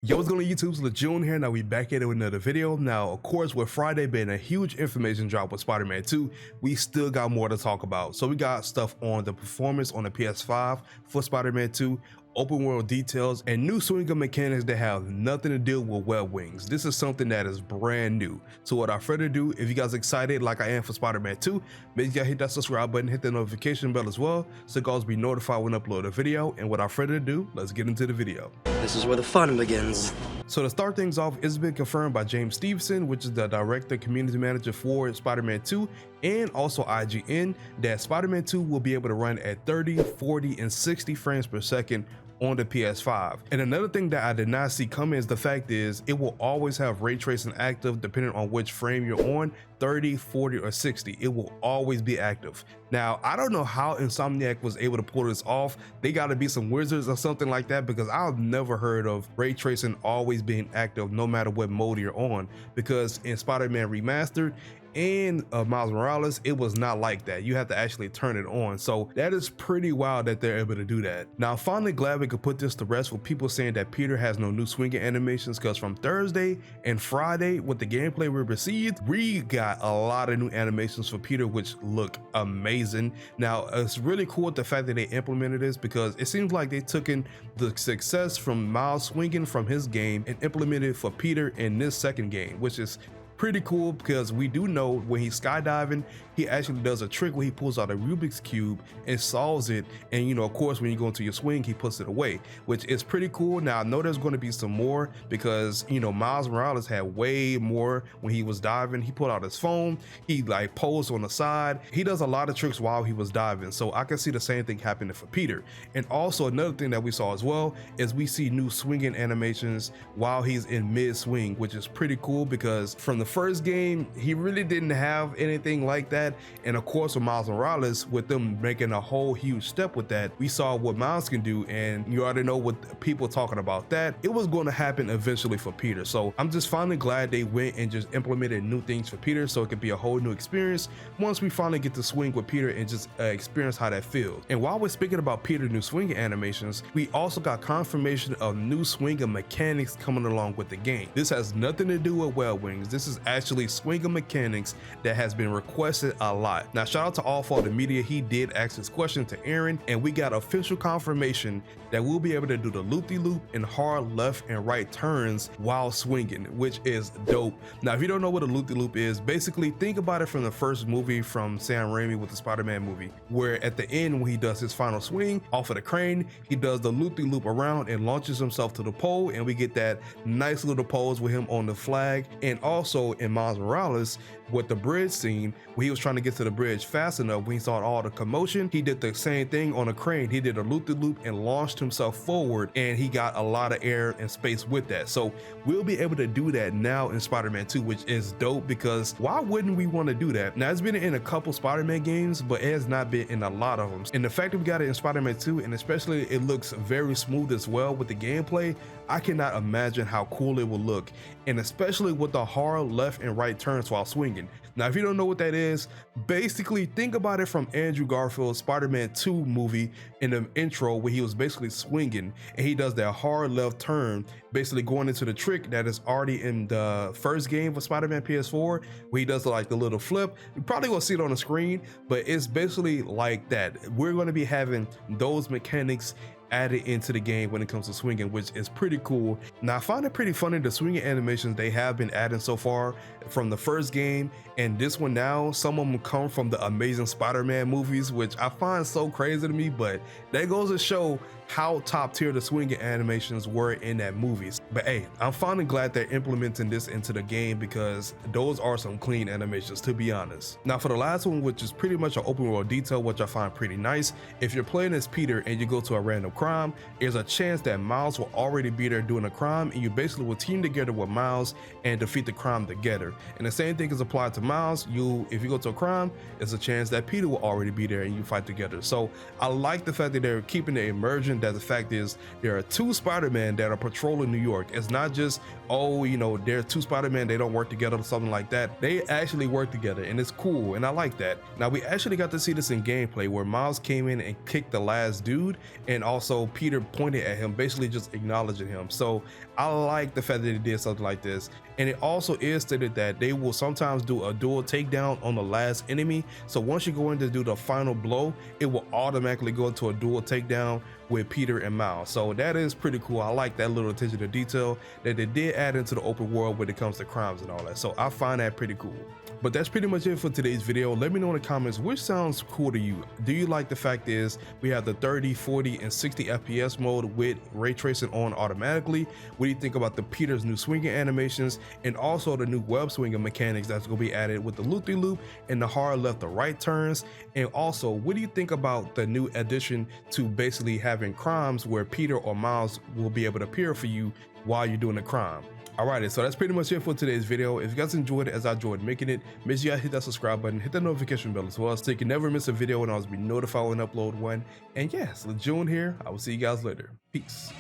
Yo, what's going on YouTube? It's Laajune here. Now we back at it with another video. Now, of course, with Friday being a huge information drop with Spider-Man 2, we still got more to talk about. So we got stuff on the performance on the PS5 for Spider-Man 2, open world details, and new swinging mechanics that have nothing to do with web wings. This is something that is brand new. So without further ado, if you guys are excited like I am for Spider-Man 2, make sure you hit that subscribe button, hit the notification bell as well, so you guys be notified when I upload a video. And without further ado, let's get into the video. This is where the fun begins. So to start things off, it's been confirmed by James Stevenson, which is the director, community manager for Spider-Man 2, and also IGN, that Spider-Man 2 will be able to run at 30, 40, and 60 frames per second on the PS5. And another thing that I did not see coming is the fact is it will always have ray tracing active depending on which frame you're on, 30, 40, or 60. It will always be active. Now, I don't know how Insomniac was able to pull this off. They got to be some wizards or something like that, because I've never heard of ray tracing always being active no matter what mode you're on, because in Spider-Man Remastered and Miles Morales, it was not like that. You have to actually turn it on. So that is pretty wild that they're able to do that. Now, I'm finally glad we could put this to rest with people saying that Peter has no new swinging animations, because from Thursday and Friday with the gameplay we received, we got a lot of new animations for Peter, which look amazing. Now, it's really cool the fact that they implemented this, because it seems like they took in the success from Miles swinging from his game and implemented it for Peter in this second game, which is pretty cool, because we do know when he's skydiving, he actually does a trick where he pulls out a Rubik's Cube and solves it. And, you know, of course, when you go into your swing, he puts it away, which is pretty cool. Now, I know there's going to be some more, because, you know, Miles Morales had way more when he was diving. He pulled out his phone, he like posed on the side. He does a lot of tricks while he was diving. So I can see the same thing happening for Peter. And also another thing that we saw as well is we see new swinging animations while he's in mid swing, which is pretty cool, because from the first game, he really didn't have anything like that. And of course, with Miles Morales, with them making a whole huge step with that, we saw what Miles can do, and you already know what people talking about that. It was going to happen eventually for Peter. So I'm just finally glad they went and just implemented new things for Peter, so it could be a whole new experience once we finally get to swing with Peter and just experience how that feels. And while we're speaking about Peter new swinging animations, we also got confirmation of new swinging mechanics coming along with the game. This has nothing to do with web wings. This is actually swinging mechanics that has been requested a lot. Now, shout out to All For the Media. He did ask this question to Aaron, and we got official confirmation that we'll be able to do the loop-de-loop and hard left and right turns while swinging, which is dope. Now, if you don't know what a loop-de-loop is, basically think about it from the first movie from Sam Raimi with the Spider-Man movie, where at the end when he does his final swing off of the crane, he does the loop-de-loop around and launches himself to the pole, and we get that nice little pose with him on the flag. And also in Miles Morales with the bridge scene, where he was trying to get to the bridge fast enough, when he saw all the commotion, he did the same thing on a crane. He did a loop-de-loop and launched himself forward, and he got a lot of air and space with that. So we'll be able to do that now in Spider-Man 2, which is dope, because why wouldn't we want to do that? Now, it's been in a couple Spider-Man games, but it has not been in a lot of them. And the fact that we got it in Spider-Man 2, and especially it looks very smooth as well with the gameplay, I cannot imagine how cool it will look, and especially with the hard left and right turns while swinging. Now, if you don't know what that is, basically think about it from Andrew Garfield's Spider-Man 2 movie in the intro, where he was basically swinging and he does that hard left turn, basically going into the trick that is already in the first game for Spider-Man PS4, where he does like the little flip. You probably gonna see it on the screen, but it's basically like that. We're gonna be having those mechanics added into the game when it comes to swinging, which is pretty cool. Now, I find it pretty funny the swinging animations they have been adding so far from the first game and this one now. Some of them come from the Amazing Spider-Man movies, which I find so crazy to me, but that goes to show how top tier the swinging animations were in that movies. But hey, I'm finally glad they're implementing this into the game, because those are some clean animations, to be honest. Now, for the last one, which is pretty much an open world detail, which I find pretty nice. If you're playing as Peter and you go to a random crime, there's a chance that Miles will already be there doing a crime, and you basically will team together with Miles and defeat the crime together. And the same thing is applied to Miles. If you go to a crime, there's a chance that Peter will already be there and you fight together. So I like the fact that they're keeping it immersion, that the fact is there are two Spider-Man that are patrolling New York. It's not just, oh, you know, there are two Spider-Man, they don't work together or something like that. They actually work together, and it's cool, and I like that. Now, we actually got to see this in gameplay, where Miles came in and kicked the last dude, and also also Peter pointed at him, basically just acknowledging him. So I like the fact that they did something like this. And it also is stated that they will sometimes do a dual takedown on the last enemy. So once you go in to do the final blow, it will automatically go into a dual takedown with Peter and Miles. So that is pretty cool. I like that little attention to detail that they did add into the open world when it comes to crimes and all that. So I find that pretty cool. But that's pretty much it for today's video. Let me know in the comments which sounds cool to you. Do you like the fact is we have the 30, 40, and 60 FPS mode with ray tracing on automatically? What do you think about the Peter's new swinging animations and also the new web swinging mechanics that's going to be added with the loop-de-loop and the hard left to right turns? And also, what do you think about the new addition to basically having crimes where Peter or Miles will be able to appear for you while you're doing a crime? Alrighty, so that's pretty much it for today's video. If you guys enjoyed it as I enjoyed making it, make sure you guys hit that subscribe button, hit that notification bell as well, so you can never miss a video and always be notified when I upload one. And yes, Laajune here. I will see you guys later. Peace.